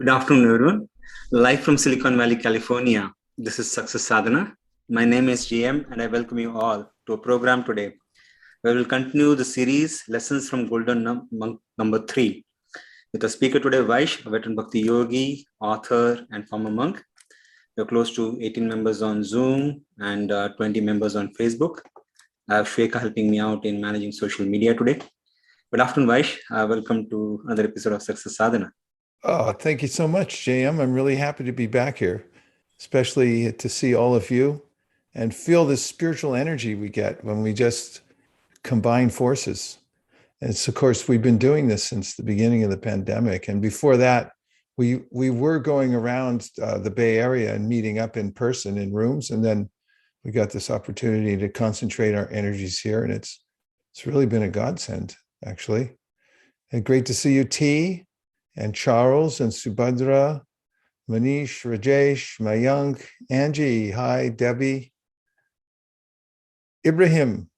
Good afternoon, everyone. Live from Silicon Valley, California. This is Success Sadhana. My name is GM, and I welcome you all to a program today where we'll continue the series Lessons from Golden Monk number 3 with a speaker today, Vaish, a veteran Bhakti yogi, author, and former monk. We're close to 18 members on Zoom and 20 members on Facebook. I have Shweka helping me out in managing social media today. Good afternoon, Vaish. Welcome to another episode of Success Sadhana. Oh, thank you so much, JM. I'm really happy to be back here, especially to see all of you and feel this spiritual energy we get when we just combine forces. And it's, of course, we've been doing this since the beginning of the pandemic. And before that, we were going around the Bay Area and meeting up in person in rooms. And then we got this opportunity to concentrate our energies here. And it's really been a godsend, actually. And great to see you, T. and Charles and Subhadra, Manish, Rajesh, Mayank, Angie, hi, Debbie, Ibrahim,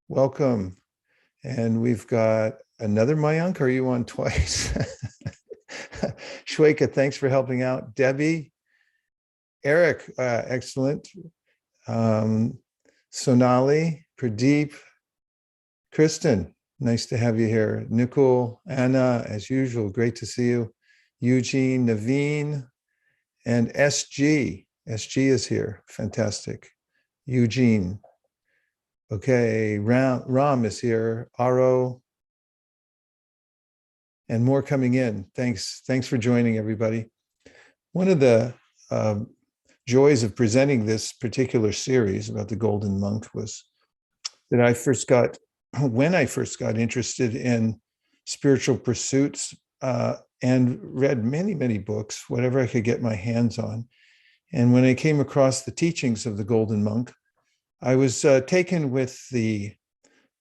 welcome. And we've got another Mayank, are you on twice? Shweka, thanks for helping out. Debbie, Eric, excellent. Sonali, Pradeep, Kristen, nice to have you here. Nicole, Anna, as usual, great to see you. Eugene, Naveen, and SG. SG is here, fantastic. Eugene. Okay, Ram is here. Aro. And more coming in. Thanks for joining, everybody. One of the joys of presenting this particular series about the Golden Monk was that when I first got interested in spiritual pursuits and read many, many books, whatever I could get my hands on. And when I came across the teachings of the Golden Monk, I was taken with the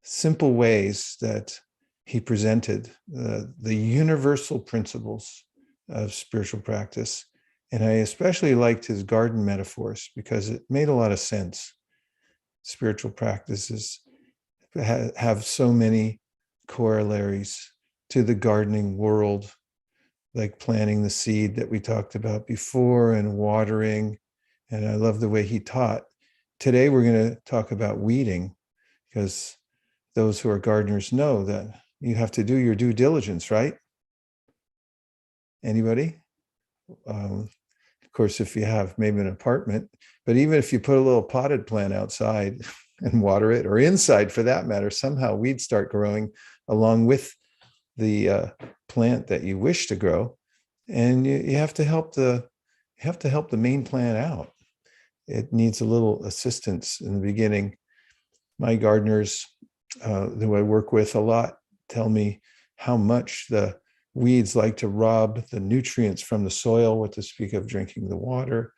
simple ways that he presented the universal principles of spiritual practice. And I especially liked his garden metaphors because it made a lot of sense. Spiritual practices have so many corollaries to the gardening world, like planting the seed that we talked about before and watering. And I love the way he taught. Today, we're going to talk about weeding, because those who are gardeners know that you have to do your due diligence, right? Anybody? Of course, if you have maybe an apartment, but even if you put a little potted plant outside and water it, or inside for that matter, somehow weeds start growing along with the plant that you wish to grow, and you have to help the main plant out. It needs a little assistance in the beginning. My gardeners who I work with a lot tell me how much the weeds like to rob the nutrients from the soil, what to speak of drinking the water.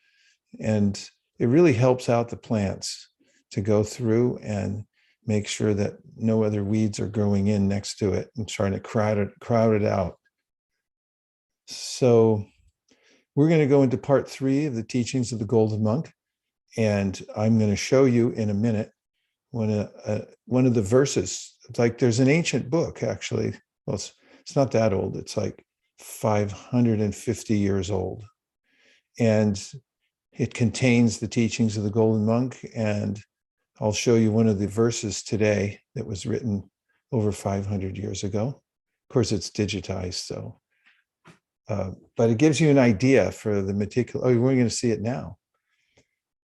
And it really helps out the plants to go through and make sure that no other weeds are growing in next to it and trying to crowd it out. So we're going to go into part 3 of the teachings of the Golden Monk. And I'm going to show you in a minute one of the verses. It's like there's an ancient book, actually. Well, it's not that old. It's like 550 years old. And it contains the teachings of the Golden Monk. And I'll show you one of the verses today that was written over 500 years ago. Of course, it's digitized, so. But it gives you an idea for the meticulous. Oh, we're going to see it now.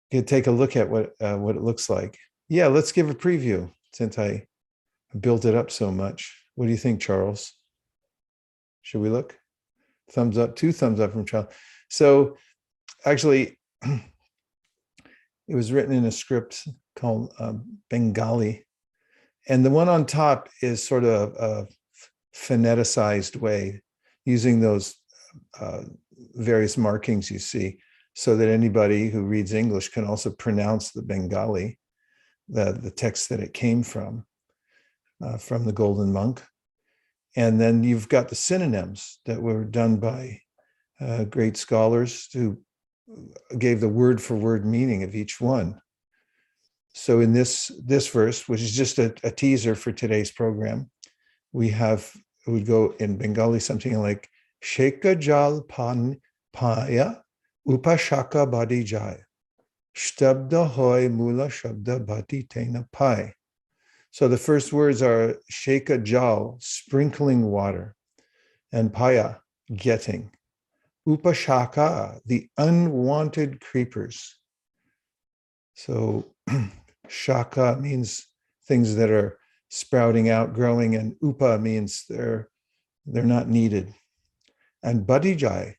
You can take a look at what it looks like. Yeah, let's give a preview since I built it up so much. What do you think, Charles? Should we look? Thumbs up, 2 thumbs up from Charles. So actually, it was written in a script called Bengali. And the one on top is sort of a phoneticized way, using those various markings you see, so that anybody who reads English can also pronounce the Bengali, the text that it came from the Golden Monk. And then you've got the synonyms that were done by great scholars who gave the word for word meaning of each one. So in this verse, which is just a teaser for today's program, it would go in Bengali something like Sheka Jal Pan paya, upashaka badijaya. Stabda hoy mula shabda bati tena pai. So the first words are sheka jal, sprinkling water, and paya, getting. Upashaka, the unwanted creepers. So shaka means things that are sprouting out, growing, and upa means they're not needed. And badijai,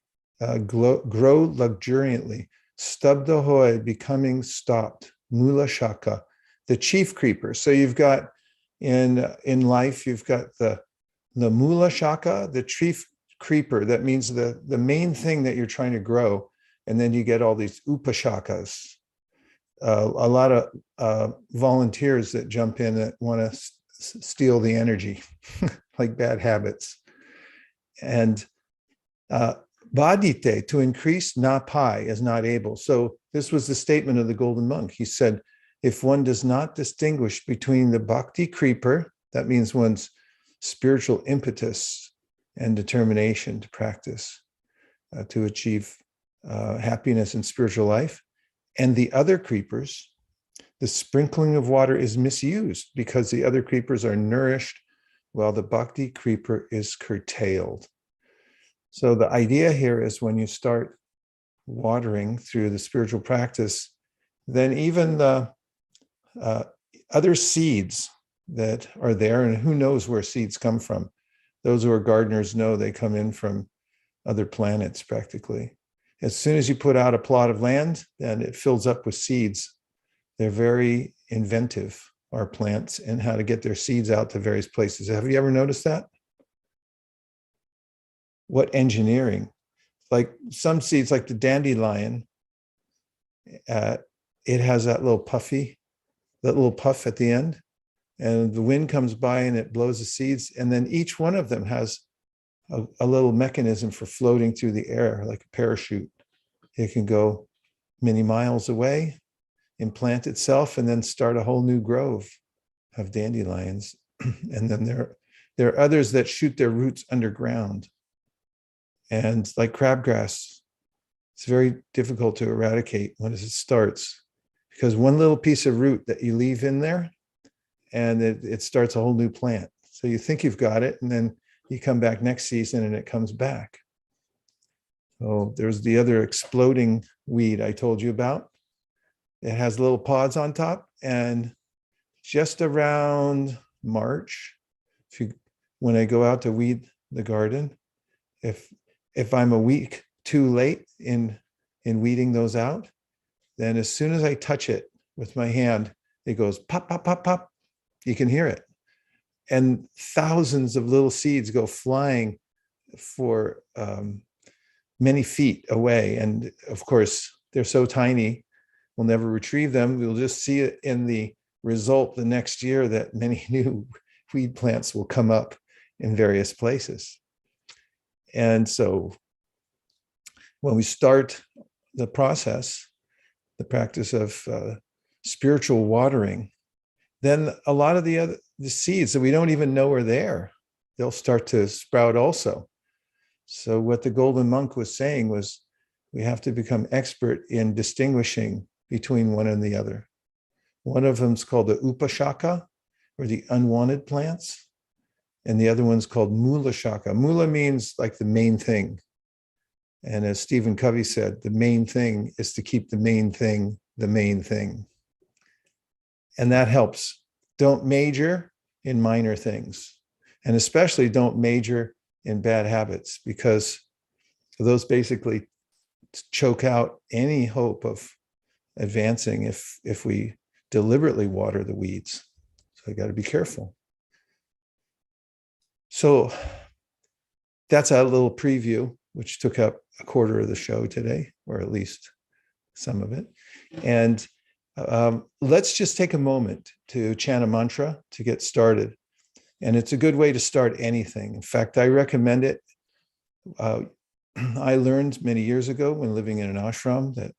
grow luxuriantly. Stabda hoy, becoming stopped. Mula shaka, the chief creeper. So you've got in life, you've got the mula shaka, the chief creeper. That means the main thing that you're trying to grow. And then you get all these upashakas. A lot of volunteers that jump in that want to steal the energy, like bad habits. And badite, to increase, na pai, is not able. So this was the statement of the golden monk. He said, if one does not distinguish between the bhakti creeper, that means one's spiritual impetus and determination to practice, to achieve happiness in spiritual life, and the other creepers, the sprinkling of water is misused because the other creepers are nourished while the bhakti creeper is curtailed. So the idea here is when you start watering through the spiritual practice, then even the other seeds that are there, and who knows where seeds come from. Those who are gardeners know they come in from other planets practically. As soon as you put out a plot of land, then it fills up with seeds. They're very inventive, our plants, and how to get their seeds out to various places. Have you ever noticed that? What engineering? Like some seeds, like the dandelion, it has that little puff at the end, and the wind comes by and it blows the seeds, and then each one of them has a little mechanism for floating through the air, like a parachute. It can go many miles away, implant itself, and then start a whole new grove of dandelions. And then there are others that shoot their roots underground. And like crabgrass, it's very difficult to eradicate when it starts, because one little piece of root that you leave in there, and it starts a whole new plant. So you think you've got it, and then you come back next season and it comes back. So there's the other exploding weed I told you about. It has little pods on top, and just around March, when I go out to weed the garden, if I'm a week too late in weeding those out, then as soon as I touch it with my hand, it goes pop, pop, pop, pop. You can hear it. And thousands of little seeds go flying for many feet away. And of course, they're so tiny, we'll never retrieve them. We'll just see it in the result the next year that many new weed plants will come up in various places. And so when we start the process, the practice of spiritual watering, then a lot of the seeds that we don't even know are there, they'll start to sprout also. So what the golden monk was saying was, we have to become expert in distinguishing between one and the other. One of them is called the upashaka, or the unwanted plants, and the other one's called mula shaka. Mula means like the main thing. And as Stephen Covey said, the main thing is to keep the main thing the main thing. And that helps. Don't major in minor things. And especially don't major in bad habits, because those basically choke out any hope of advancing if we deliberately water the weeds. So I got to be careful. So that's a little preview, which took up a quarter of the show today, or at least some of it. And let's just take a moment to chant a mantra to get started. And it's a good way to start anything. In fact, I recommend it. I learned many years ago when living in an ashram that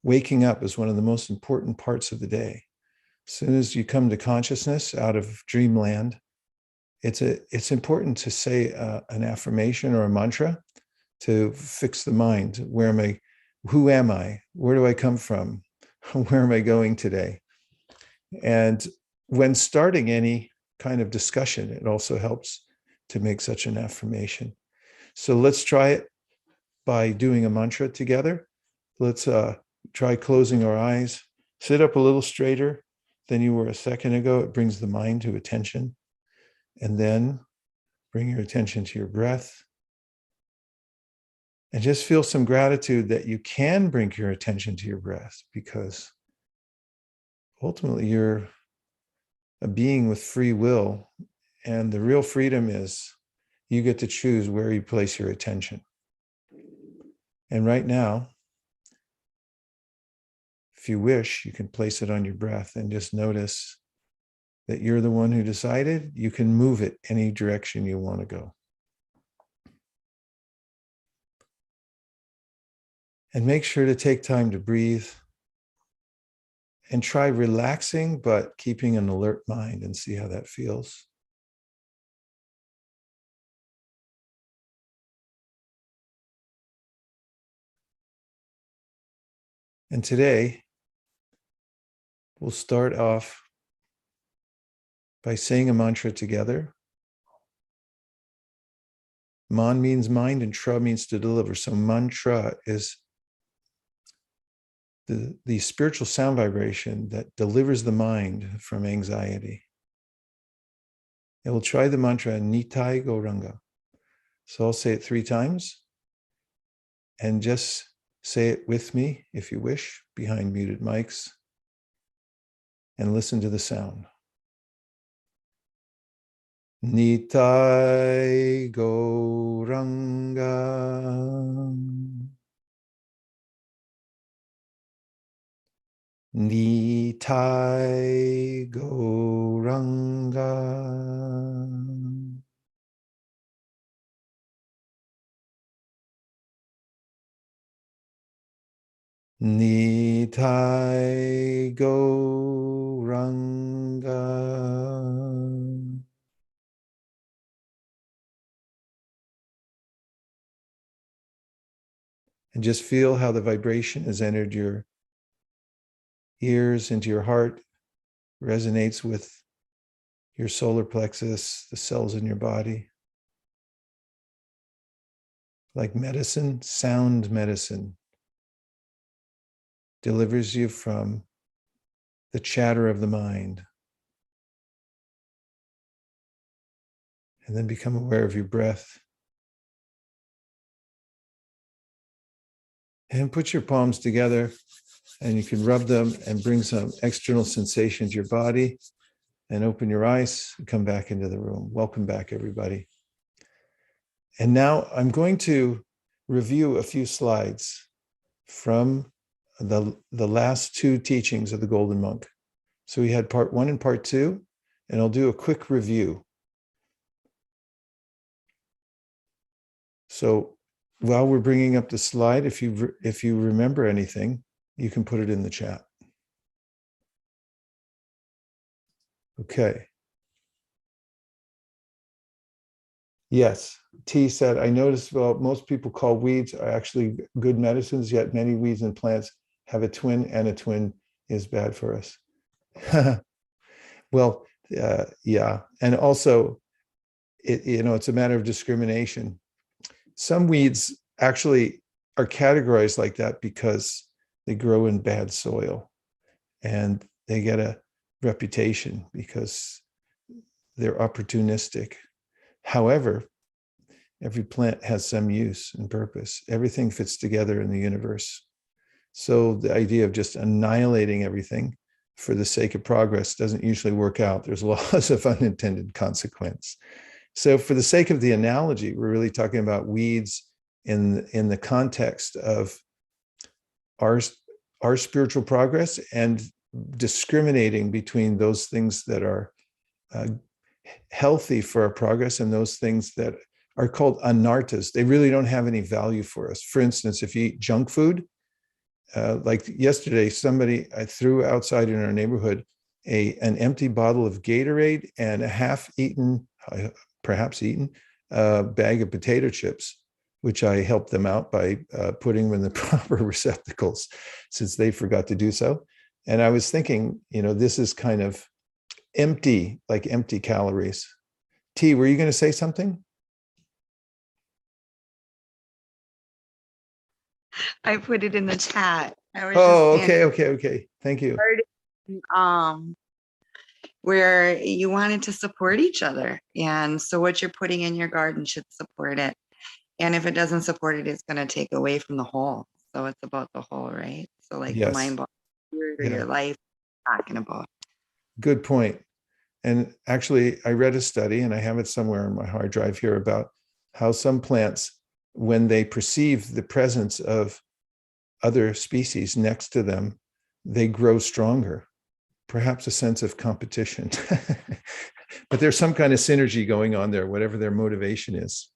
waking up is one of the most important parts of the day. As soon as you come to consciousness out of dreamland, it's important to say an affirmation or a mantra to fix the mind. Where am I? Who am I? Where do I come from? Where am I going today? And when starting any kind of discussion, it also helps to make such an affirmation. So let's try it by doing a mantra together. Let's try closing our eyes, sit up a little straighter than you were a second ago. It brings the mind to attention. And then bring your attention to your breath. And just feel some gratitude that you can bring your attention to your breath, because ultimately you're a being with free will. And the real freedom is you get to choose where you place your attention. And right now, if you wish, you can place it on your breath and just notice that you're the one who decided. You can move it any direction you want to go. And make sure to take time to breathe and try relaxing, but keeping an alert mind, and see how that feels. And today, we'll start off by saying a mantra together. Man means mind and tra means to deliver. So mantra is the spiritual sound vibration that delivers the mind from anxiety. And we'll try the mantra Nitai Gauranga. So I'll say it 3 times, and just say it with me if you wish, behind muted mics, and listen to the sound. Nitai Gauranga. Nitai Gauranga. Nitai Gauranga. And just feel how the vibration has entered your ears, into your heart, resonates with your solar plexus, the cells in your body. Like medicine, sound medicine delivers you from the chatter of the mind. And then become aware of your breath. And put your palms together, and you can rub them and bring some external sensation to your body, and open your eyes and come back into the room. Welcome back, everybody. And now I'm going to review a few slides from the last 2 teachings of the Golden Monk. So we had part 1 and part 2, and I'll do a quick review. So while we're bringing up the slide, if you remember anything, you can put it in the chat. Okay. Yes, T said, I noticed, well, most people call weeds are actually good medicines, yet many weeds and plants have a twin, and a twin is bad for us. Well, yeah. And also, it's a matter of discrimination. Some weeds actually are categorized like that because they grow in bad soil, and they get a reputation because they're opportunistic. However, every plant has some use and purpose. Everything fits together in the universe. So the idea of just annihilating everything for the sake of progress doesn't usually work out. There's lots of unintended consequence. So for the sake of the analogy, we're really talking about weeds in the context of our spiritual progress, and discriminating between those things that are healthy for our progress and those things that are called anartas. They really don't have any value for us. For instance, if you eat junk food, like yesterday, I threw outside in our neighborhood an empty bottle of Gatorade and a half-eaten, perhaps eaten, bag of potato chips. which I helped them out by putting them in the proper receptacles since they forgot to do so. And I was thinking, this is kind of empty, like empty calories. T, were you going to say something? I put it in the chat. I was Oh, just saying, okay. Thank you. Where you wanted to support each other. And so what you're putting in your garden should support it. And if it doesn't support it, it's going to take away from the whole. So it's about the whole, right? So like the Yes. mind, body, spirit, or Yeah. your life, talking about. Good point. And actually, I read a study, and I have it somewhere on my hard drive here, about how some plants, when they perceive the presence of other species next to them, they grow stronger, perhaps a sense of competition. But there's some kind of synergy going on there, whatever their motivation is.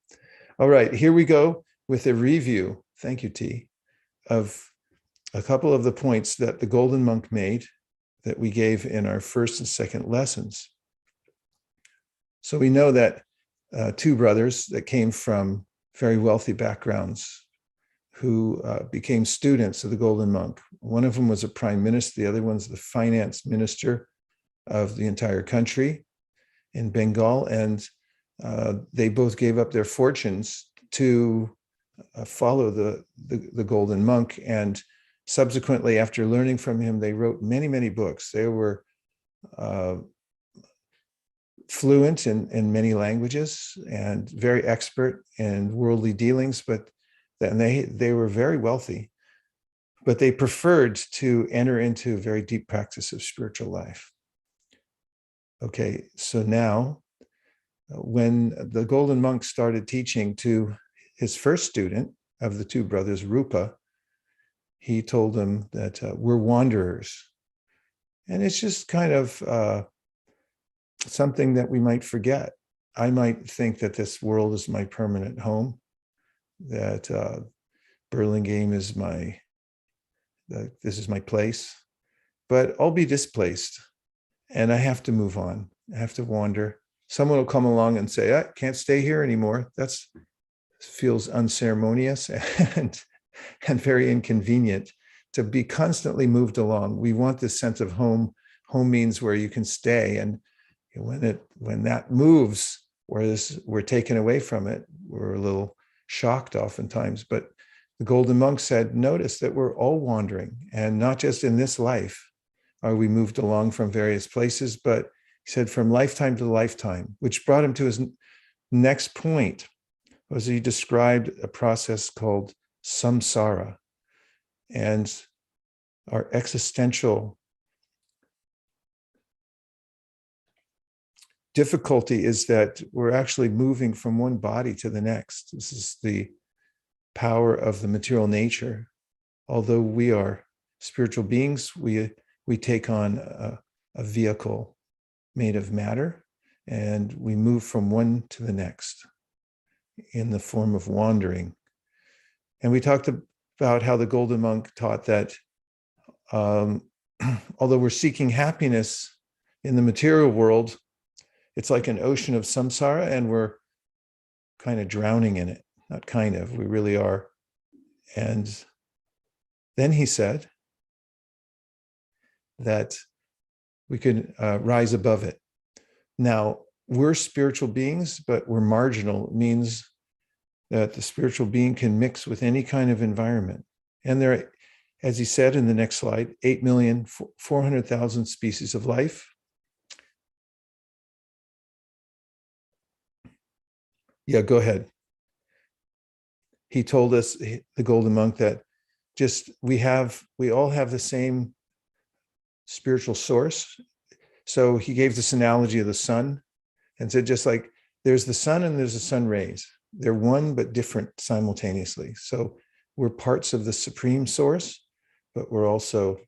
All right, here we go with a review, thank you, T, of a couple of the points that the Golden Monk made that we gave in our first and second lessons. So we know that two brothers that came from very wealthy backgrounds who became students of the Golden Monk. One of them was a prime minister, the other one's the finance minister of the entire country in Bengal. And they both gave up their fortunes to follow the Golden Monk. And subsequently, after learning from him, they wrote many, many books. They were fluent in many languages and very expert in worldly dealings, but then they were very wealthy, but they preferred to enter into a very deep practice of spiritual life. Okay, so now when the Golden Monk started teaching to his first student of the two brothers, Rupa, he told them that we're wanderers. And it's just kind of something that we might forget. I might think that this world is my permanent home, that Burlingame is this is my place, but I'll be displaced and I have to move on. I have to wander. Someone will come along and say, I can't stay here anymore. That feels unceremonious and very inconvenient to be constantly moved along. We want this sense of home. Home means where you can stay. And when that moves, whereas we're taken away from it, we're a little shocked oftentimes. But the Golden Monk said, notice that we're all wandering, and not just in this life are we moved along from various places, but he said from lifetime to lifetime, which brought him to his next point, was he described a process called samsara. And our existential difficulty is that we're actually moving from one body to the next. This is the power of the material nature. Although we are spiritual beings, we take on a vehicle made of matter, and we move from one to the next in the form of wandering. And we talked about how the Golden Monk taught that although we're seeking happiness in the material world, it's like an ocean of samsara, and we're kind of drowning in it. Not kind of, we really are. And then he said that we could rise above it. Now, we're spiritual beings, but we're marginal. It means that the spiritual being can mix with any kind of environment. And there, as he said in the next slide, 8,400,000 species of life. Yeah, go ahead. He told us, the Golden Monk, that just we all have the same spiritual source. So he gave this analogy of the sun and said, just like there's the sun and there's the sun rays. They're one but different simultaneously. So we're parts of the supreme source, but we're also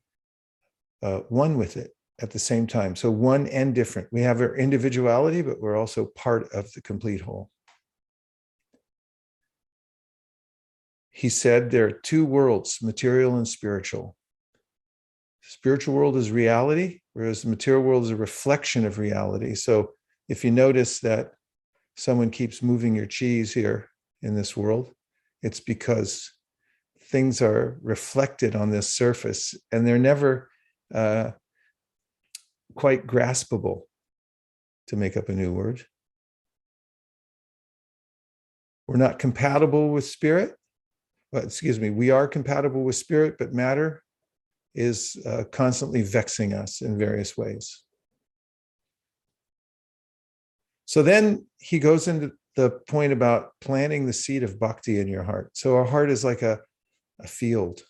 one with it at the same time. So one and different. We have our individuality, but we're also part of the complete whole. He said there are two worlds, material and spiritual. The spiritual world is reality, whereas the material world is a reflection of reality. So if you notice that someone keeps moving your cheese here in this world, it's because things are reflected on this surface and they're never quite graspable, to make up a new word. We're not compatible with spirit. Well, excuse me, we are compatible with spirit, but matter is constantly vexing us in various ways. So then he goes into the point about planting the seed of bhakti in your heart. So our heart is like a field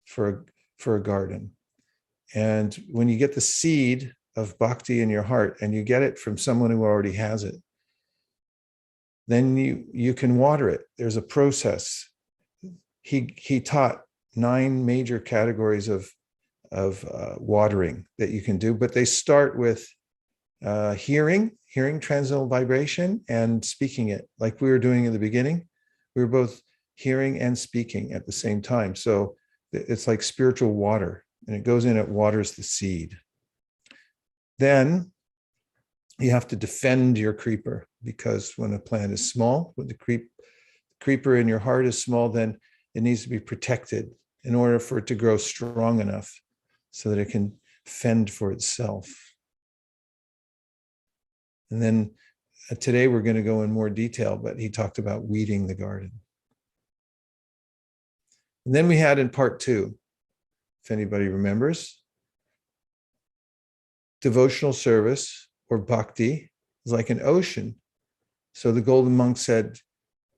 for a garden. And when you get the seed of bhakti in your heart and you get it from someone who already has it, then you can water it. There's a process. He taught 9 major categories of watering that you can do, but they start with hearing transcendental vibration, and speaking it, like we were doing in the beginning. We were both hearing and speaking at the same time. So it's like spiritual water, and it goes in, it waters the seed. Then you have to defend your creeper, because when a plant is small, when the creeper in your heart is small, then it needs to be protected in order for it to grow strong enough so that it can fend for itself. And then today we're going to go in more detail, but he talked about weeding the garden. And then we had in part 2, if anybody remembers, devotional service, or bhakti, is like an ocean. So the Golden Monk said,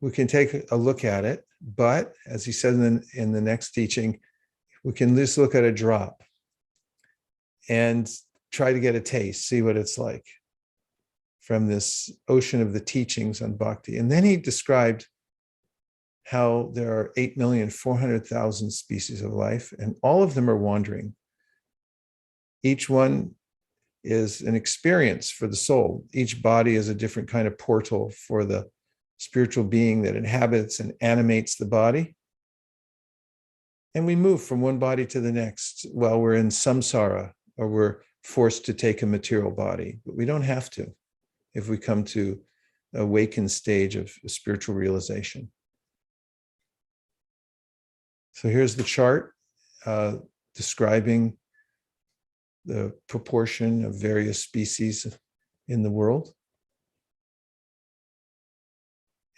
we can take a look at it, but as he said in the next teaching, we can just look at a drop and try to get a taste, see what it's like from this ocean of the teachings on bhakti. And then he described how there are 8,400,000 species of life, and all of them are wandering. Each one is an experience for the soul. Each body is a different kind of portal for the spiritual being that inhabits and animates the body. And we move from one body to the next while we're in samsara, or we're forced to take a material body, but we don't have to if we come to an awakened stage of spiritual realization. So here's the chart describing the proportion of various species in the world.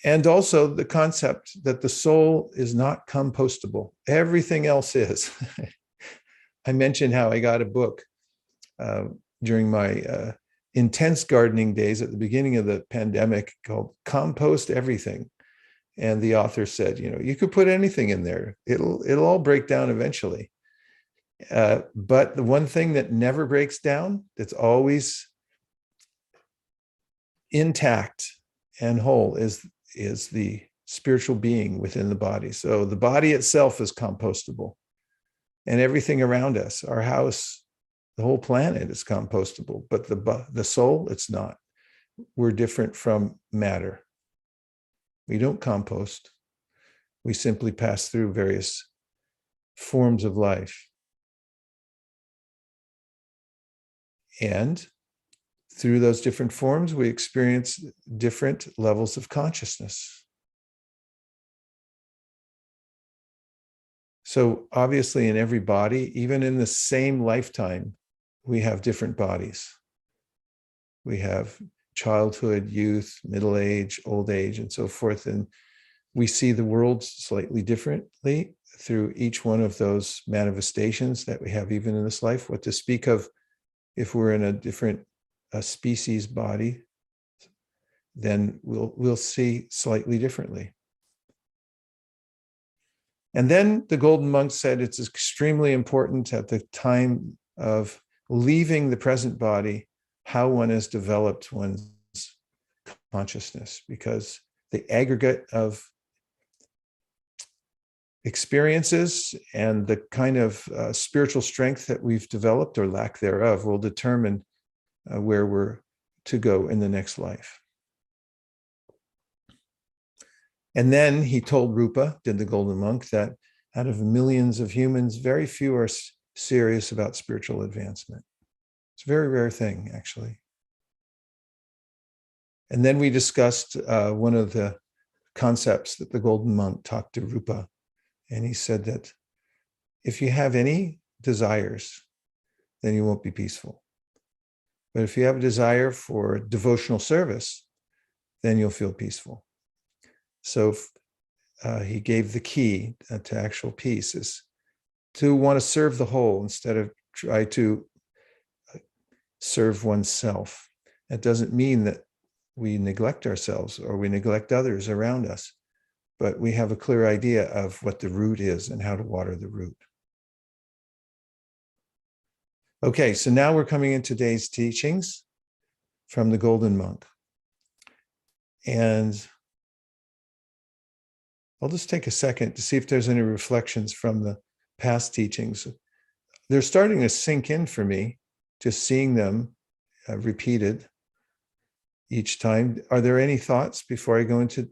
And also the concept that the soul is not compostable. Everything else is. I mentioned how I got a book during my intense gardening days at the beginning of the pandemic called Compost Everything. And the author said, you could put anything in there. It'll all break down eventually. But the one thing that never breaks down, that's always intact and whole, is the spiritual being within the body. So the body itself is compostable, and everything around us, our house, the whole planet is compostable, but the soul, it's not. We're different from matter. We don't compost. We simply pass through various forms of life. And through those different forms, we experience different levels of consciousness. So obviously in every body, even in the same lifetime, we have different bodies. We have childhood, youth, middle age, old age, and so forth. And we see the world slightly differently through each one of those manifestations that we have even in this life. What to speak of if we're in a different species body, then we'll see slightly differently. And then the Golden Monk said it's extremely important at the time of leaving the present body how one has developed one's consciousness, because the aggregate of experiences and the kind of spiritual strength that we've developed or lack thereof will determine where we're to go in the next life. And then he told Rupa, did the Golden Monk, that out of millions of humans, very few are serious about spiritual advancement. It's a very rare thing, actually. And then we discussed one of the concepts that the golden monk taught to Rupa. And he said that if you have any desires, then you won't be peaceful. But if you have a desire for devotional service, then you'll feel peaceful. So he gave the key to actual peace is to want to serve the whole instead of try to serve oneself. That doesn't mean that we neglect ourselves or we neglect others around us, but we have a clear idea of what the root is and how to water the root. Okay, so now we're coming in today's teachings from the Golden Monk. And I'll just take a second to see if there's any reflections from the past teachings. They're starting to sink in for me, just seeing them repeated each time. Are there any thoughts before I go into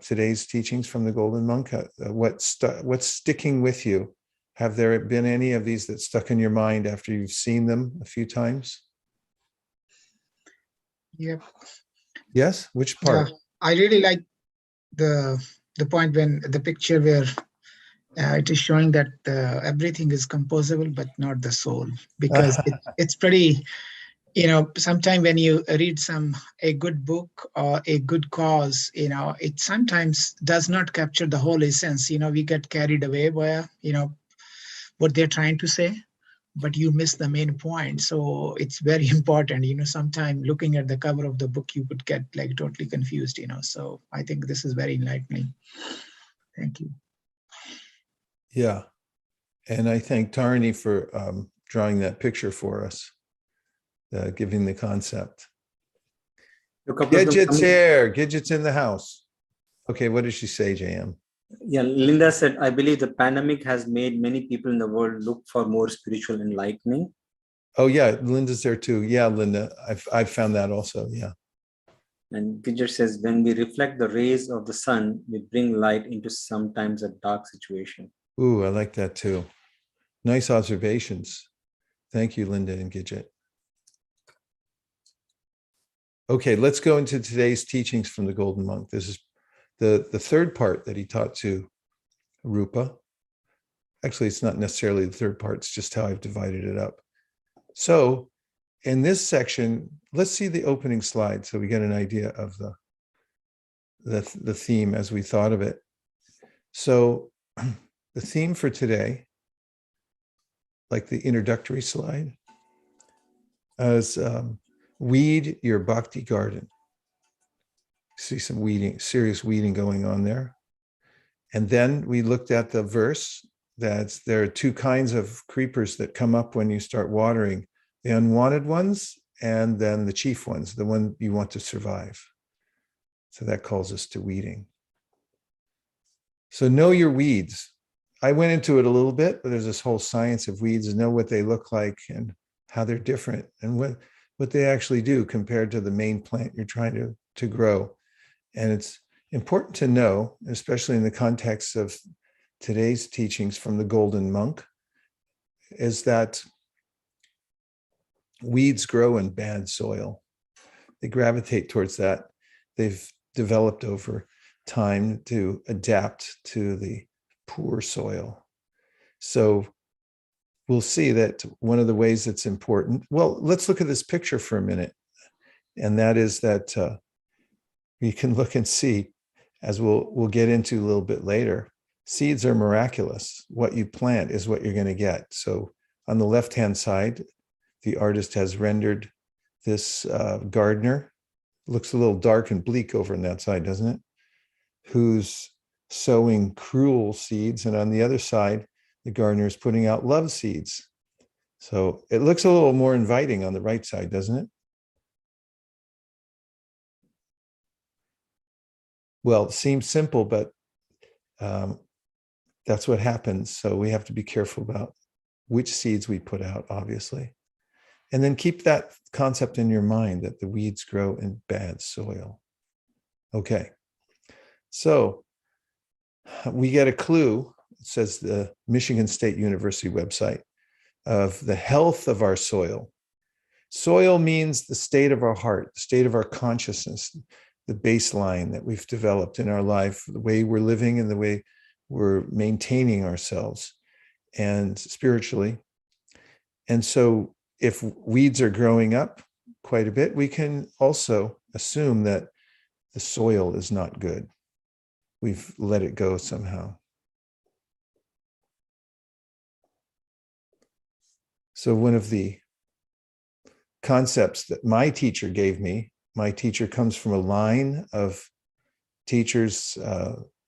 today's teachings from the Golden Monk? What's sticking with you? Have there been any of these that stuck in your mind after you've seen them a few times? Yep. Yes? Which part? I really like the point when the picture where it is showing that everything is composable, but not the soul, because it's pretty, sometimes when you read a good book or a good cause, it sometimes does not capture the whole essence. We get carried away by, what they're trying to say, but you miss the main point. So it's very important, sometimes looking at the cover of the book, you could get like totally confused, so I think this is very enlightening. Thank you. Yeah. And I thank Tarini for drawing that picture for us, giving the concept. Gidget's here. Gidget's in the house. Okay, what did she say, JM? Yeah, Linda said, I believe the pandemic has made many people in the world look for more spiritual enlightening. Oh, yeah, Linda's there too. Yeah, Linda, I've found that also, yeah. And Gidget says, when we reflect the rays of the sun, we bring light into sometimes a dark situation. Ooh, I like that too. Nice observations. Thank you, Linda and Gidget. Okay, let's go into today's teachings from the Golden Monk. This is the third part that he taught to Rupa. Actually, it's not necessarily the third part, it's just how I've divided it up. So in this section, let's see the opening slide so we get an idea of the theme as we thought of it. So the theme for today, like the introductory slide, is weed your bhakti garden. See some weeding, serious weeding going on there. And then we looked at the verse that there are two kinds of creepers that come up when you start watering, the unwanted ones and then the chief ones, the one you want to survive. So that calls us to weeding. So know your weeds. I went into it a little bit, but there's this whole science of weeds and know what they look like and how they're different and what they actually do compared to the main plant you're trying to grow. And it's important to know, especially in the context of today's teachings from the Golden Monk, is that weeds grow in bad soil. They gravitate towards that. They've developed over time to adapt to the poor soil. So we'll see that one of the ways that's important, well, let's look at this picture for a minute. And that is that you can look and see, as we'll get into a little bit later, seeds are miraculous. What you plant is what you're going to get. So on the left-hand side, the artist has rendered this gardener. Looks a little dark and bleak over on that side, doesn't it? Who's sowing cruel seeds. And on the other side, the gardener is putting out love seeds. So it looks a little more inviting on the right side, doesn't it? Well, it seems simple, but that's what happens. So we have to be careful about which seeds we put out, obviously. And then keep that concept in your mind that the weeds grow in bad soil. Okay. So we get a clue, it says the Michigan State University website, of the health of our soil. Soil means the state of our heart, the state of our consciousness, the baseline that we've developed in our life, the way we're living and the way we're maintaining ourselves and spiritually. And so if weeds are growing up quite a bit, we can also assume that the soil is not good. We've let it go somehow. So one of the concepts that my teacher gave me, my teacher comes from a line of teachers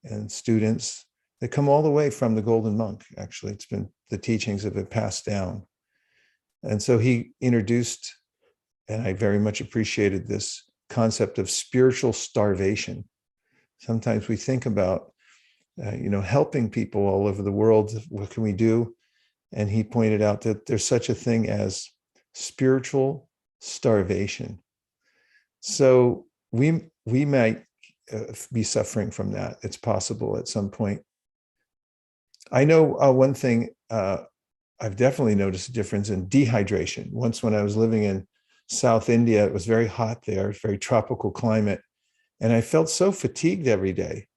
and students that come all the way from the Golden Monk. Actually, it's been, the teachings have been passed down. And so he introduced, and I very much appreciated this concept of spiritual starvation. Sometimes we think about, helping people all over the world. What can we do? And he pointed out that there's such a thing as spiritual starvation. So we might be suffering from that. It's possible at some point. I know one thing, I've definitely noticed a difference in dehydration. Once when I was living in South India, it was very hot there, very tropical climate. And I felt so fatigued every day.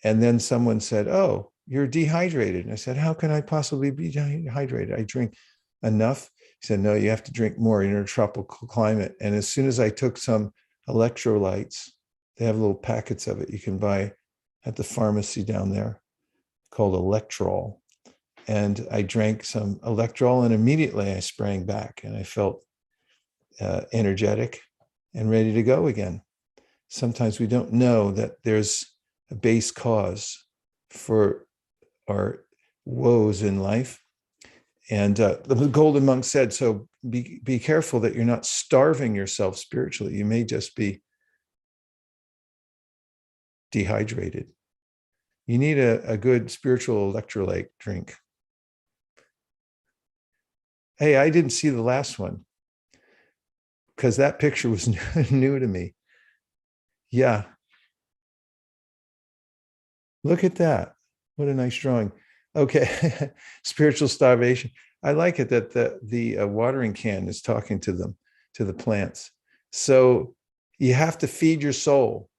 And then someone said, "Oh, you're dehydrated." And I said, "How can I possibly be dehydrated? I drink enough." He said, "No, you have to drink more in a tropical climate." And as soon as I took some electrolytes, they have little packets of it you can buy at the pharmacy down there called Electrol. And I drank some Electrol and immediately I sprang back and I felt energetic and ready to go again. Sometimes we don't know that there's a base cause for our woes in life. And the Golden Monk said, so be careful that you're not starving yourself spiritually. You may just be dehydrated. You need a good spiritual electrolyte drink. Hey, I didn't see the last one because that picture was new to me. Yeah. Look at that. What a nice drawing. Okay. Spiritual starvation. I like it that the watering can is talking to them, to the plants. So you have to feed your soul.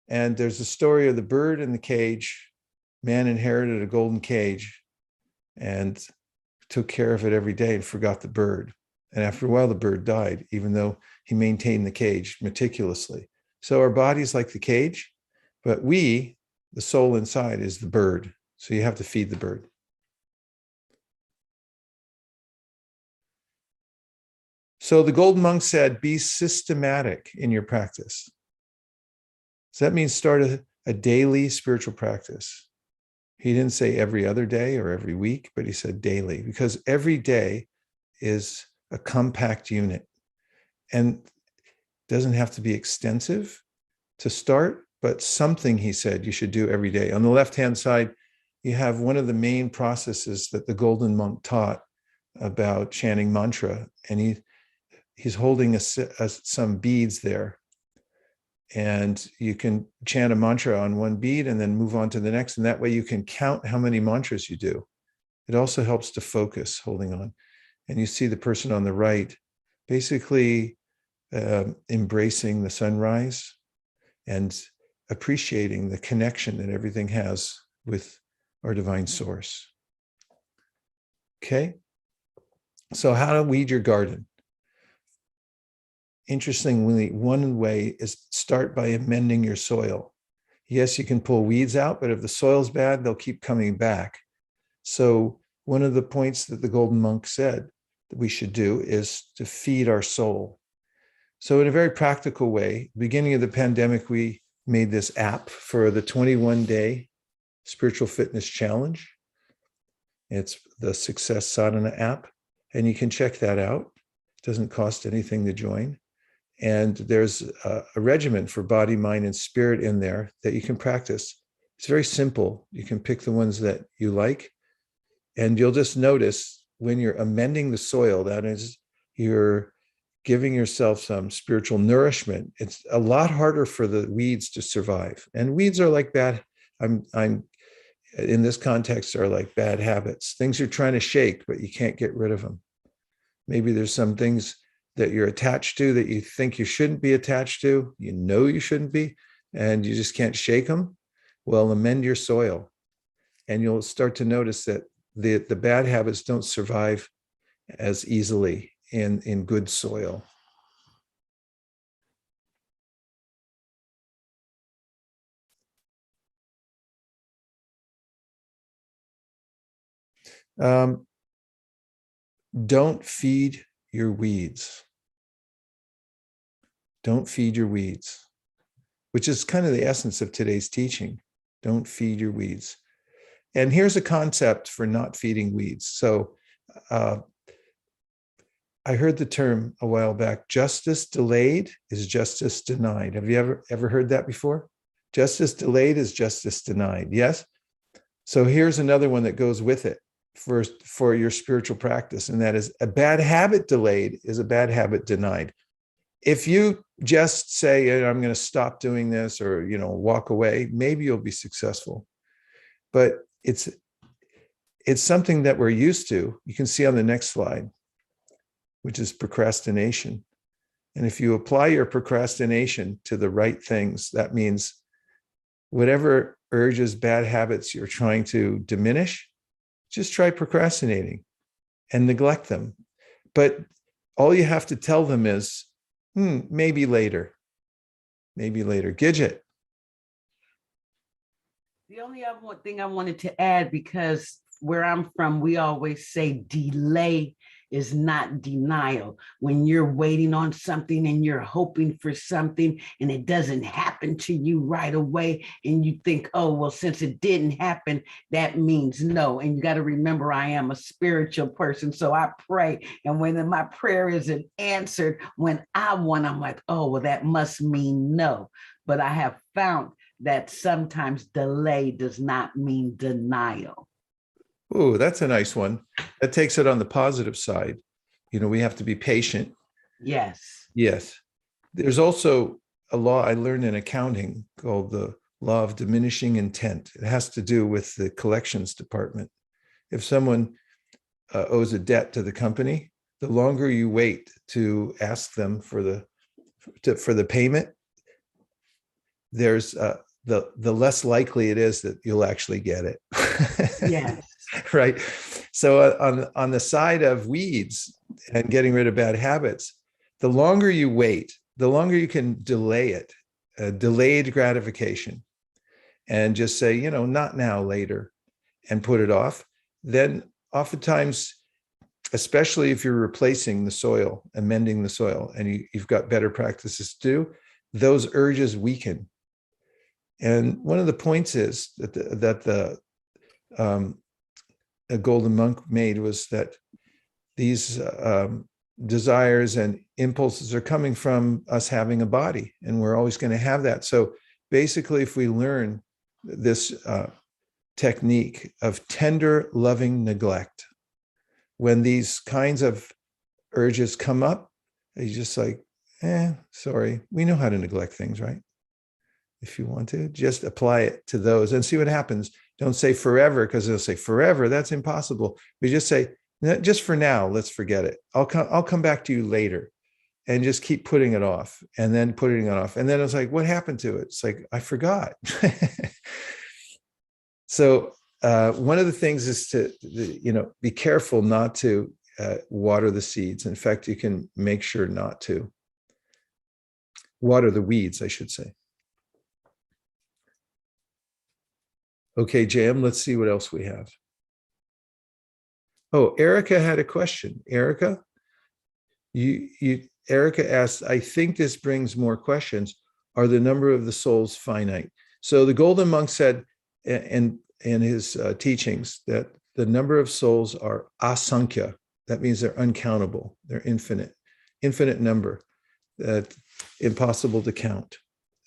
And there's a story of the bird in the cage. Man inherited a golden cage and took care of it every day and forgot the bird. And after a while, the bird died, even though he maintained the cage meticulously. So our body's like the cage, but we, the soul inside, is the bird. So you have to feed the bird. So the Golden Monk said, be systematic in your practice. So that means start a daily spiritual practice. He didn't say every other day or every week, but he said daily, because every day is a compact unit and doesn't have to be extensive to start, but something he said you should do every day. On the left-hand side, you have one of the main processes that the Golden Monk taught about chanting mantra, and he's holding some beads there. And you can chant a mantra on one bead and then move on to the next. And that way you can count how many mantras you do. It also helps to focus holding on. And you see the person on the right basically embracing the sunrise and appreciating the connection that everything has with our divine source. Okay. So how to weed your garden? Interestingly, one way is start by amending your soil. Yes, you can pull weeds out, but if the soil's bad, they'll keep coming back. So one of the points that the Golden Monk said that we should do is to feed our soul. So in a very practical way, beginning of the pandemic, we made this app for the 21-day spiritual fitness challenge. It's the Success Sadhana app, and you can check that out. It doesn't cost anything to join. And there's a regimen for body, mind, and spirit in there that you can practice. It's very simple. You can pick the ones that you like, and you'll just notice when you're amending the soil, that is, you're giving yourself some spiritual nourishment. It's a lot harder for the weeds to survive. And weeds are like bad, I'm in this context, are like bad habits, things you're trying to shake, but you can't get rid of them. Maybe there's some things that you're attached to, that you think you shouldn't be attached to, you know you shouldn't be, and you just can't shake them, well, amend your soil. And you'll start to notice that the bad habits don't survive as easily in good soil. Don't feed your weeds. Don't feed your weeds, which is kind of the essence of today's teaching. Don't feed your weeds. And here's a concept for not feeding weeds. So I heard the term a while back, justice delayed is justice denied. Have you ever heard that before? Justice delayed is justice denied. Yes? So here's another one that goes with it for your spiritual practice, and that is a bad habit delayed is a bad habit denied. If you just say, I'm going to stop doing this, or walk away, maybe you'll be successful. But it's something that we're used to. You can see on the next slide, which is procrastination. And if you apply your procrastination to the right things, that means whatever urges, bad habits you're trying to diminish, just try procrastinating and neglect them. But all you have to tell them is, maybe later. Maybe later. Gidget. The only other thing I wanted to add, because where I'm from, we always say delay is not denial. When you're waiting on something and you're hoping for something and it doesn't happen to you right away, and you think, oh, well, since it didn't happen, that means no. And you got to remember, I am a spiritual person, so I pray. And when my prayer isn't answered when I want, I'm like, oh, well, that must mean no. But I have found that sometimes delay does not mean denial. Oh, that's a nice one. That takes it on the positive side. We have to be patient. Yes. Yes. There's also a law I learned in accounting called the law of diminishing intent. It has to do with the collections department. If someone owes a debt to the company, the longer you wait to ask them for the payment, there's the less likely it is that you'll actually get it. Yes. Right. So on the side of weeds and getting rid of bad habits, the longer you wait, the longer you can delay it, delayed gratification, and just say, not now, later, and put it off. Then oftentimes, especially if you're replacing the soil, amending the soil, and you've got better practices to do, those urges weaken. And one of the points is that a golden monk made was that these desires and impulses are coming from us having a body, and we're always going to have that. So basically, if we learn this technique of tender, loving neglect, when these kinds of urges come up, you just like, sorry, we know how to neglect things, right? If you want to, just apply it to those and see what happens. Don't say forever, because they'll say forever, that's impossible. We just say, just for now, let's forget it. I'll come back to you later, and just keep putting it off, and then putting it off. And then it's like, what happened to it? It's like, I forgot. So one of the things is to, be careful not to water the seeds. In fact, you can make sure not to water the weeds, I should say. Okay, Jam, let's see what else we have. Oh, Erica had a question. Erica, Erica asked, I think this brings more questions. Are the number of the souls finite? So the Golden Monk said in his teachings that the number of souls are asankhya. That means they're uncountable. They're infinite number, that impossible to count,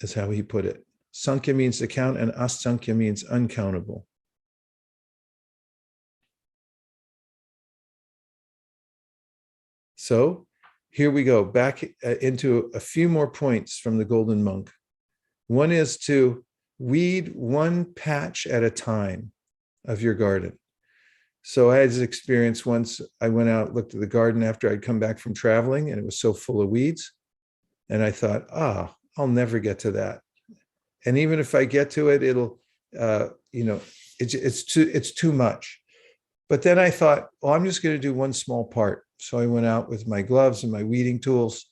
is how he put it. Sankhya means to count, and asankhya means uncountable. So here we go, back into a few more points from the Golden Monk. One is to weed one patch at a time of your garden. So I had this experience once. I went out, looked at the garden after I'd come back from traveling, and it was so full of weeds. And I thought, I'll never get to that. And even if I get to it, it'll, it's too much. But then I thought, well, I'm just going to do one small part. So I went out with my gloves and my weeding tools,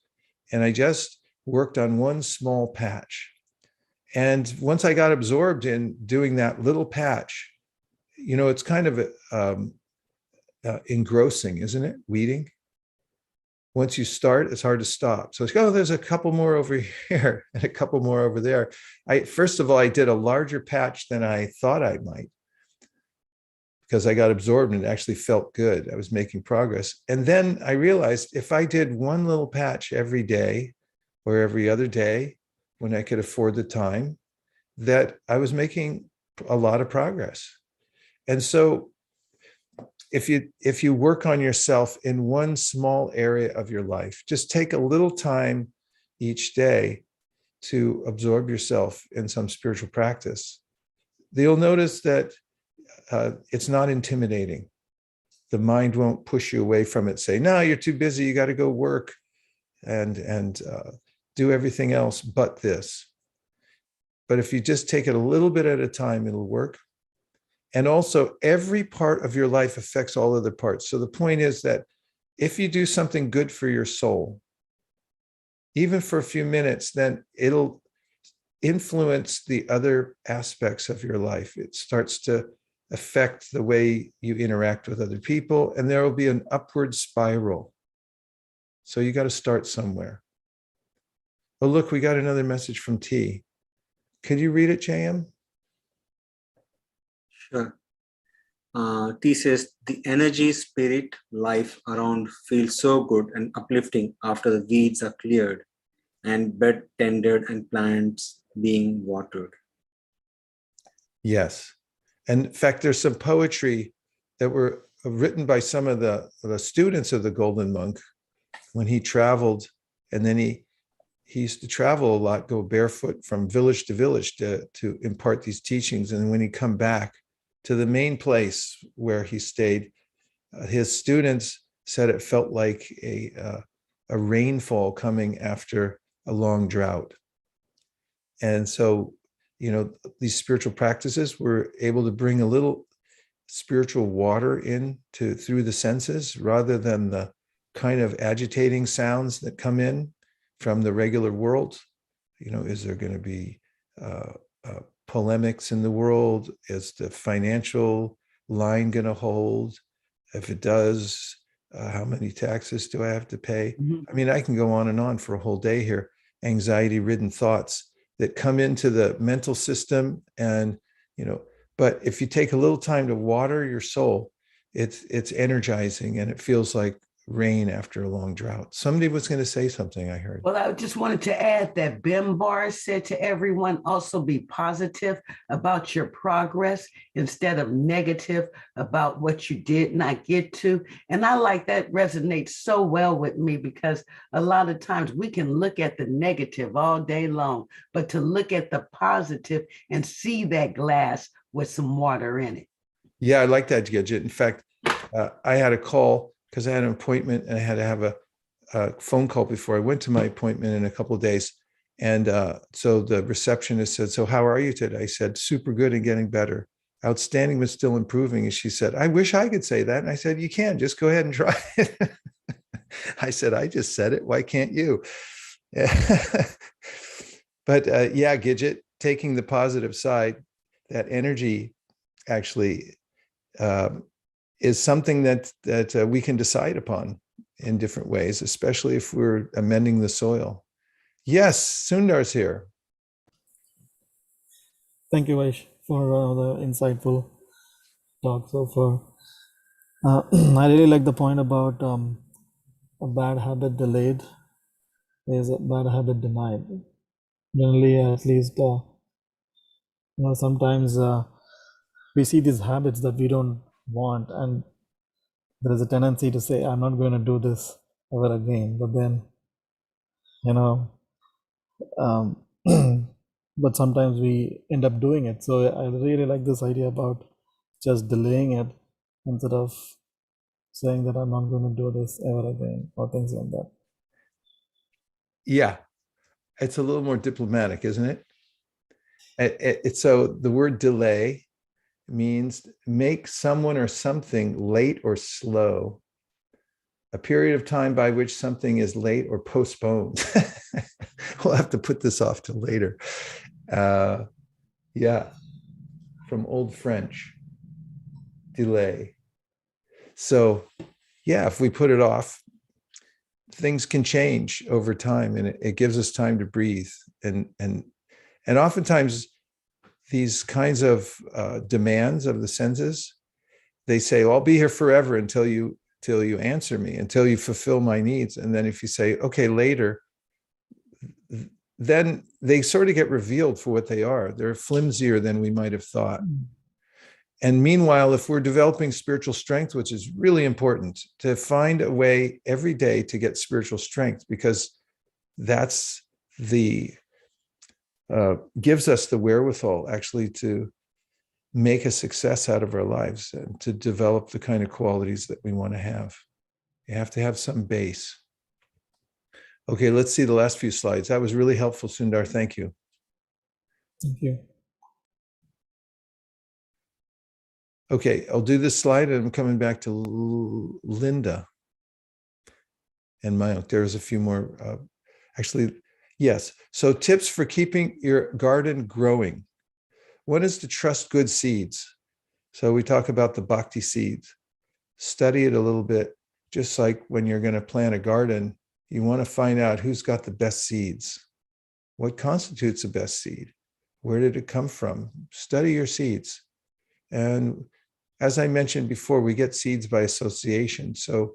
and I just worked on one small patch. And once I got absorbed in doing that little patch, it's kind of engrossing, isn't it? Weeding. Once you start, it's hard to stop. So it's, there's a couple more over here and a couple more over there. First of all, I did a larger patch than I thought I might, because I got absorbed and it actually felt good. I was making progress. And then I realized if I did one little patch every day or every other day when I could afford the time, that I was making a lot of progress. And so if you work on yourself in one small area of your life, just take a little time each day to absorb yourself in some spiritual practice, you'll notice that it's not intimidating. The mind won't push you away from it, say, no, you're too busy, you got to go work and do everything else but this. But if you just take it a little bit at a time, it'll work. And also, every part of your life affects all other parts. So the point is that if you do something good for your soul, even for a few minutes, then it'll influence the other aspects of your life. It starts to affect the way you interact with other people, and there will be an upward spiral. So you got to start somewhere. Oh, look, we got another message from T. Could you read it, JM? Sure. T says, the energy, spirit, life around feels so good and uplifting after the weeds are cleared and bed tended and plants being watered. Yes. And in fact, there's some poetry that were written by some of the students of the Golden Monk when he traveled. And then he used to travel a lot, go barefoot from village to village to impart these teachings. And when he'd come back to the main place where he stayed, his students said it felt like a rainfall coming after a long drought. And so, these spiritual practices were able to bring a little spiritual water in through the senses, rather than the kind of agitating sounds that come in from the regular world. Is there going to be polemics in the world? Is the financial line going to hold? If it does, how many taxes do I have to pay? Mhm. I mean, I can go on and on for a whole day here. Anxiety-ridden thoughts that come into the mental system, and but if you take a little time to water your soul, it's energizing, and it feels like rain after a long drought. Somebody was going to say something, I heard. Well, I just wanted to add that Bimbar said to everyone, also be positive about your progress instead of negative about what you did not get to. And I like that resonates so well with me, because a lot of times we can look at the negative all day long, but to look at the positive and see that glass with some water in it. Yeah, I like that, Gidget. In fact, I had a call because I had an appointment and I had to have a phone call before I went to my appointment in a couple of days. And so the receptionist said, so how are you today? I said, super good and getting better. Outstanding, but still improving. And she said, I wish I could say that. And I said, you can, just go ahead and try it. I said, I just said it. Why can't you? But yeah, Gidget, taking the positive side, that energy actually is something that we can decide upon in different ways, especially if we're amending the soil. Yes, Sundar's here. Thank you, Vaish, for the insightful talk so far. I really like the point about a bad habit delayed is a bad habit denied. Generally, at least, sometimes we see these habits that we don't want, and there is a tendency to say, I'm not going to do this ever again. But then, um, but sometimes we end up doing it. So I really like this idea about just delaying it instead of saying that I'm not going to do this ever again or things like that. Yeah, it's a little more diplomatic, isn't it? So the word delay means make someone or something late or slow, a period of time by which something is late or postponed. We'll have to put this off till later. Yeah, from Old French, delay. So yeah, if we put it off, things can change over time, and it gives us time to breathe. And oftentimes these kinds of demands of the senses, they say, "I'll be here forever until you answer me, until you fulfill my needs." And then if you say, "Okay, later," then they sort of get revealed for what they are. They're flimsier than we might have thought. And meanwhile, if we're developing spiritual strength, which is really important, to find a way every day to get spiritual strength, because that's the gives us the wherewithal actually to make a success out of our lives and to develop the kind of qualities that we want to have. You have to have some base. Okay, let's see the last few slides. That was really helpful, Sundar. Thank you. Thank you. Okay, I'll do this slide and I'm coming back to Linda and Mayank. There's a few more. Actually, yes. So tips for keeping your garden growing. One is to trust good seeds. So we talk about the bhakti seeds. Study it a little bit, just like when you're going to plant a garden, you want to find out who's got the best seeds. What constitutes the best seed? Where did it come from? Study your seeds. And as I mentioned before, we get seeds by association. So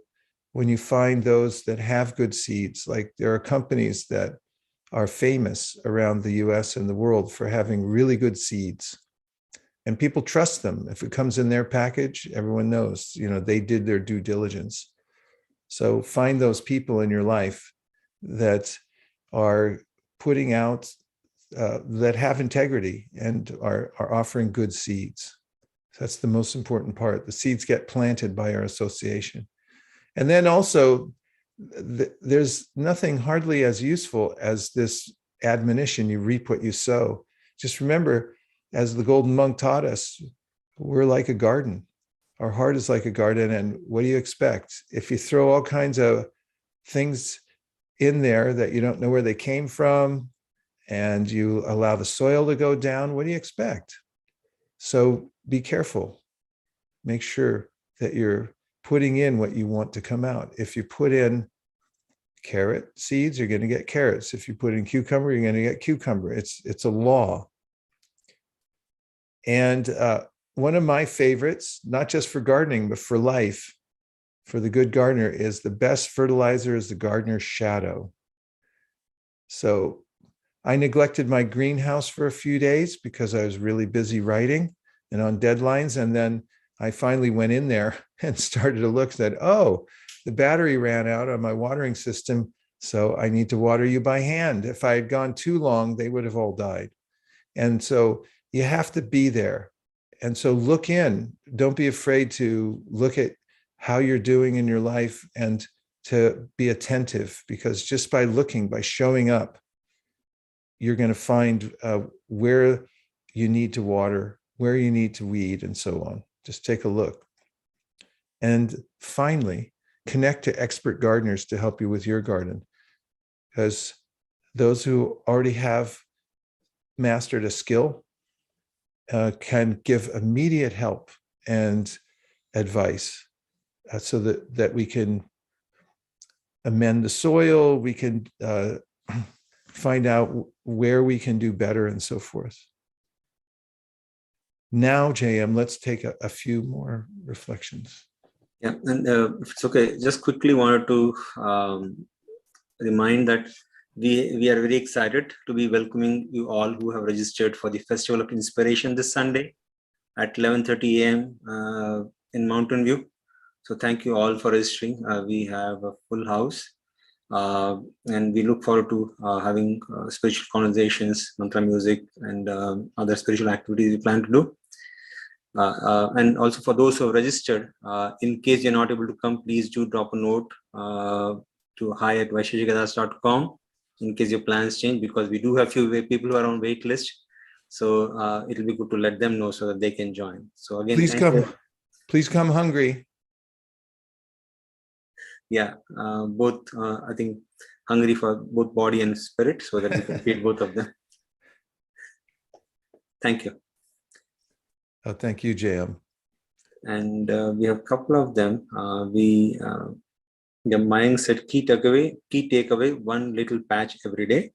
when you find those that have good seeds, like there are companies that are famous around the US and the world for having really good seeds. And people trust them. If it comes in their package, everyone knows, they did their due diligence. So find those people in your life that are putting out, that have integrity and are offering good seeds. So that's the most important part. The seeds get planted by our association. And then also, there's nothing hardly as useful as this admonition, you reap what you sow. Just remember, as the Golden Monk taught us, we're like a garden. Our heart is like a garden. And what do you expect? If you throw all kinds of things in there that you don't know where they came from, and you allow the soil to go down, what do you expect? So be careful. Make sure that you're putting in what you want to come out. If you put in carrot seeds, you're going to get carrots. If you put in cucumber, you're going to get cucumber. It's a law. And one of my favorites, not just for gardening, but for life, for the good gardener, is the best fertilizer is the gardener's shadow. So I neglected my greenhouse for a few days because I was really busy writing and on deadlines. And then I finally went in there and started to look, said, oh, the battery ran out on my watering system, so I need to water you by hand. If I had gone too long, they would have all died. And so you have to be there. And so look in. Don't be afraid to look at how you're doing in your life and to be attentive, because just by looking, by showing up, you're going to find where you need to water, where you need to weed, and so on. Just take a look. And finally, connect to expert gardeners to help you with your garden, because those who already have mastered a skill can give immediate help and advice so that we can amend the soil, we can find out where we can do better and so forth. Now, JM, let's take a few more reflections. Yeah, and if it's okay, just quickly wanted to remind that we are very excited to be welcoming you all who have registered for the Festival of Inspiration this Sunday at 11:30 a.m. In Mountain View. So thank you all for registering. We have a full house. And we look forward to having spiritual conversations, mantra music, and other spiritual activities we plan to do. And also for those who have registered, in case you're not able to come, please do drop a note to hi@vaisheshikadas.com in case your plans change, because we do have few people who are on wait list. So it'll be good to let them know so that they can join. So again, please come hungry. Yeah, both I think hungry for both body and spirit, so that we can feed both of them. Thank you. Oh, thank you, JM. And we have a couple of them. Mayank said key takeaway, one little patch every day.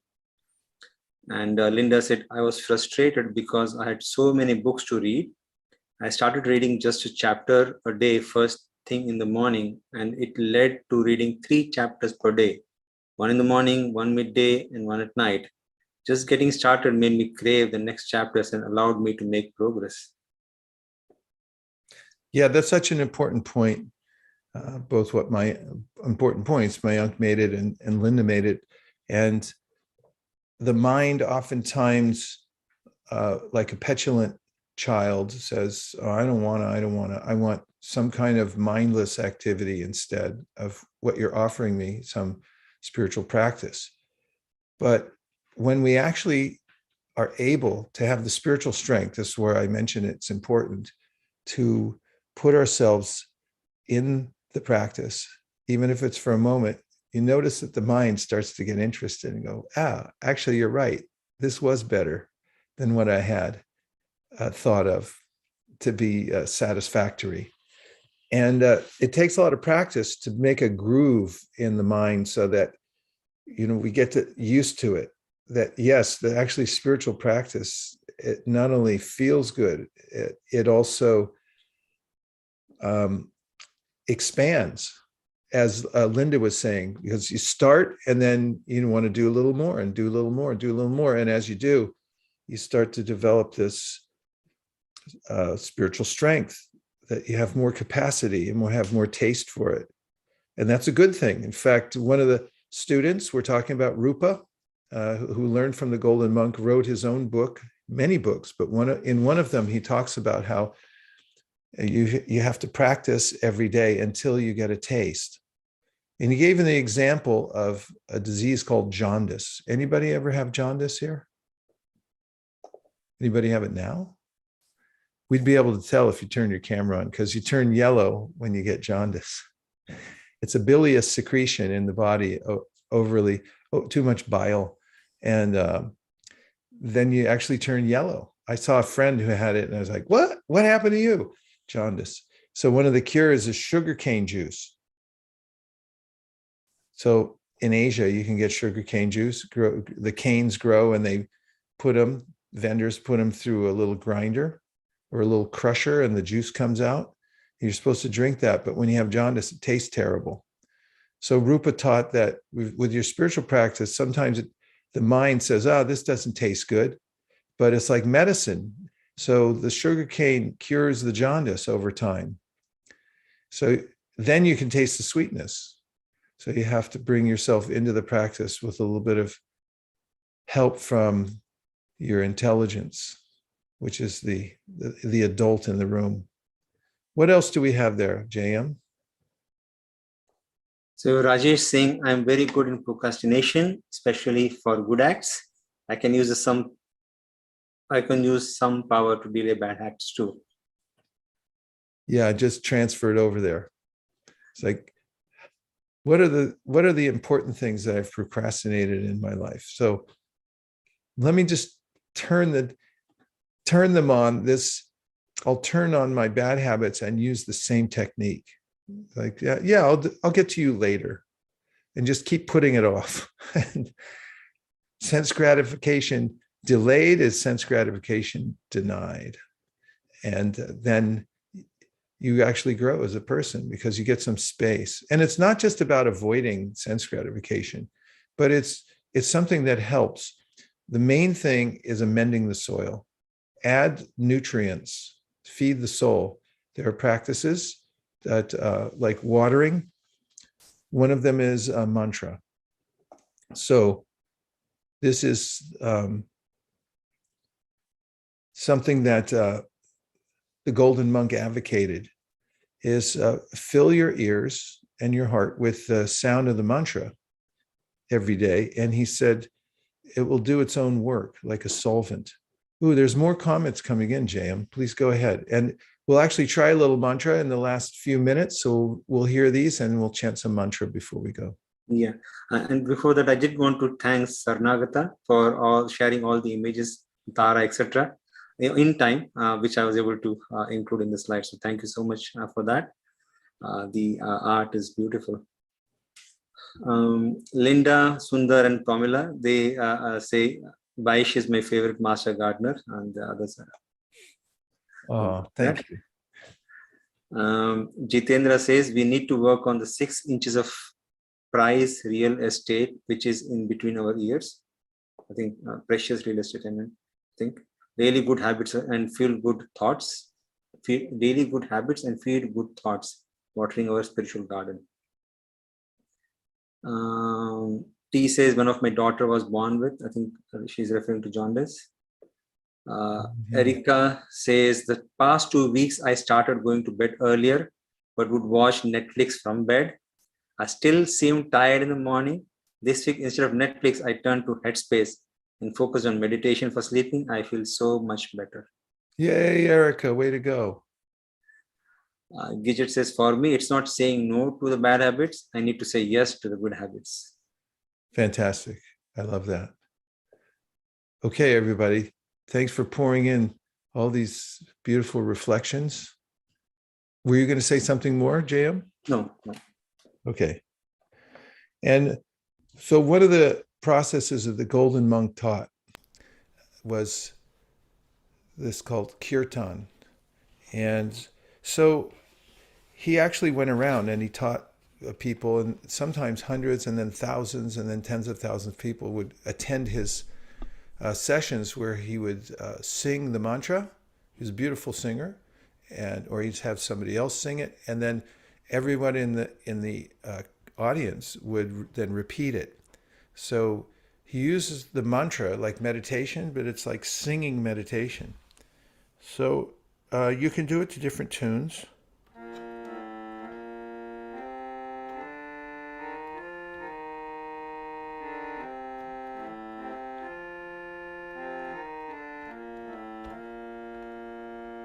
And Linda said, I was frustrated because I had so many books to read. I started reading just a chapter a day first thing in the morning, and it led to reading 3 chapters per day, one in the morning, one midday, and one at night. Just getting started made me crave the next chapters and allowed me to make progress. Yeah, that's such an important point. Both what my important points, Mayank made it and Linda made it. And the mind oftentimes, like a petulant child, says, oh, I want some kind of mindless activity instead of what you're offering me, some spiritual practice. But when we actually are able to have the spiritual strength, this is where I mentioned it's important to put ourselves in the practice, even if it's for a moment, you notice that the mind starts to get interested and go, actually, you're right. This was better than what I had thought of to be satisfactory. And it takes a lot of practice to make a groove in the mind so that, we get used to it. That yes, that actually spiritual practice, it not only feels good, it also expands, as Linda was saying, because you start and then you want to do a little more and do a little more and do a little more. And as you do, you start to develop this spiritual strength, that you have more capacity and will have more taste for it. And that's a good thing. In fact, one of the students, we're talking about Rupa, who learned from the Golden Monk, wrote his own book, many books, but in one of them, he talks about how you have to practice every day until you get a taste. And he gave him the example of a disease called jaundice. Anybody ever have jaundice here? Anybody have it now? We'd be able to tell if you turn your camera on, because you turn yellow when you get jaundice. It's a bilious secretion in the body, too much bile. And then you actually turn yellow. I saw a friend who had it and I was like, what? What happened to you? Jaundice. So one of the cures is sugarcane juice. So in Asia, you can get sugarcane juice. The canes grow and vendors put them through a little grinder or a little crusher and the juice comes out. You're supposed to drink that, but when you have jaundice, it tastes terrible. So Rupa taught that with your spiritual practice, sometimes the mind says, this doesn't taste good, but it's like medicine. So the sugarcane cures the jaundice over time. So then you can taste the sweetness. So you have to bring yourself into the practice with a little bit of help from your intelligence, which is the adult in the room. What else do we have there, JM? So Rajesh saying, I'm very good in procrastination, especially for good acts. I can use some power to delay bad acts too. Yeah, just transfer it over there. It's like, what are the important things that I've procrastinated in my life? So let me just turn them on. I'll turn on my bad habits and use the same technique. Like, I'll get to you later, and just keep putting it off. Sense gratification delayed is sense gratification denied. And then you actually grow as a person because you get some space. And it's not just about avoiding sense gratification, but it's something that helps. The main thing is amending the soil. Add nutrients, feed the soul. There are practices that like watering. One of them is a mantra. So this is something that the Golden Monk advocated is fill your ears and your heart with the sound of the mantra every day. And he said, it will do its own work like a solvent. Ooh, there's more comments coming in, JM. Please go ahead. And we'll actually try a little mantra in the last few minutes. So we'll hear these and we'll chant some mantra before we go. Yeah. And before that, I did want to thank Sarnagata for all sharing all the images, Tara, etc. in time, which I was able to include in the slide. So thank you so much for that. The art is beautiful. Linda, Sundar, and Pamela, they say Baish is my favorite master gardener, and the others are. Oh, thank you. Jitendra says we need to work on the 6 inches of price real estate, which is in between our ears. I think precious real estate. I think daily good habits and feel good thoughts. Daily good habits and feel good thoughts. Watering our spiritual garden. T says one of my daughter was born with. I think she's referring to jaundice. Erica says the past 2 weeks I started going to bed earlier, but would watch Netflix from bed. I still seem tired in the morning. This week, instead of Netflix, I turned to Headspace and focused on meditation for sleeping. I feel so much better. Yay, Erica, way to go. Gidget says, for me, it's not saying no to the bad habits. I need to say yes to the good habits. Fantastic. I love that. Okay, everybody. Thanks for pouring in all these beautiful reflections. Were you going to say something more, JM? No. Okay. And so one of the processes that the Golden Monk taught was this called kirtan. And so he actually went around and he taught people, and sometimes hundreds and then thousands and then tens of thousands of people would attend his sessions where he would sing the mantra. He was a beautiful singer, or he'd have somebody else sing it, and then everyone in the audience would then repeat it. So he uses the mantra like meditation, but it's like singing meditation. So you can do it to different tunes.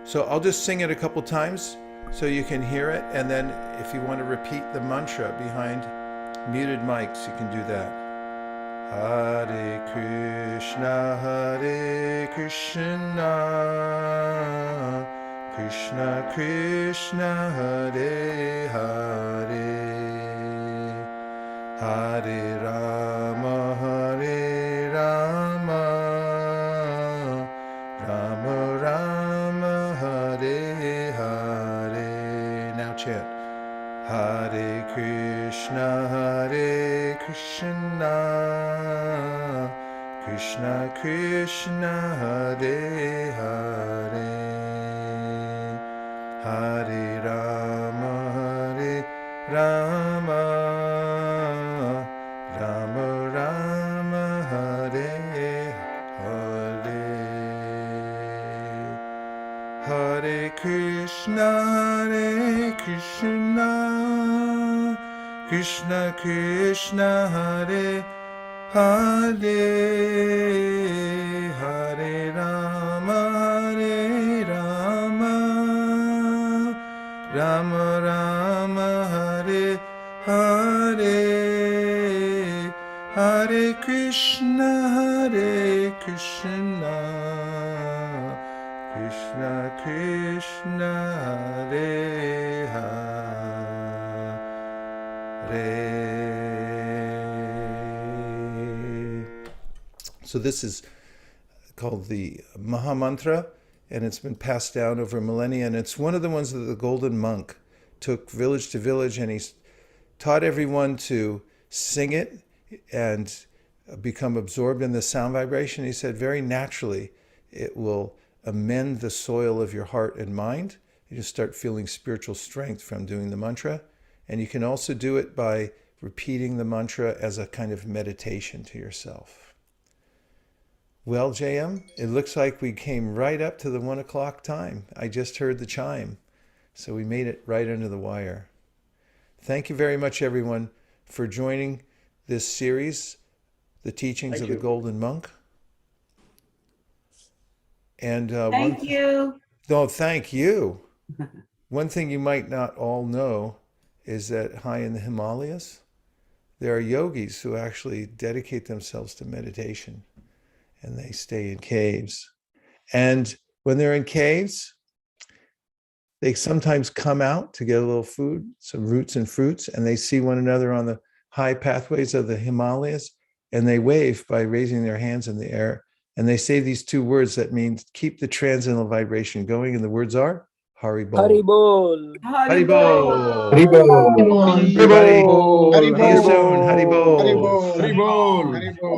So I'll just sing it a couple times so you can hear it. And then if you want to repeat the mantra behind muted mics, you can do that. Hare Krishna, Krishna Krishna, Hare Hare, Hare Rama, Hare Rama, Rama Rama, Hare Hare. Now chant. Hare Krishna, Krishna Krishna, Hare Hare, Hare Rama, Hare Rama, Rama Rama, Hare Hare. Hare Krishna, Krishna Krishna, Hare Hare, Hare Rama, Hare Rama, Rama Rama, Hare Hare, Hare Krishna, Krishna Krishna, Hare Hare. So this is called the Maha Mantra, and it's been passed down over millennia, and it's one of the ones that the Golden Monk took village to village, and he taught everyone to sing it and become absorbed in the sound vibration. He said very naturally it will amend the soil of your heart and mind. You just start feeling spiritual strength from doing the mantra. And you can also do it by repeating the mantra as a kind of meditation to yourself. Well, JM, it looks like we came right up to the 1 o'clock time. I just heard the chime. So we made it right under the wire. Thank you very much, everyone, for joining this series, The Teachings of the Golden Monk. And Thank you. No, thank you. One thing you might not all know is that high in the Himalayas, there are yogis who actually dedicate themselves to meditation, and they stay in caves. And when they're in caves, they sometimes come out to get a little food, some roots and fruits, and they see one another on the high pathways of the Himalayas, and they wave by raising their hands in the air. And they say these two words that mean keep the transcendental vibration going. And the words are Hari Bol. Hari Bol. Hari Bol. Hari Bol. Everybody, Hari see you Bol. soon. Hari Bol. Hari Bol. Hari Bol. Hari Bol.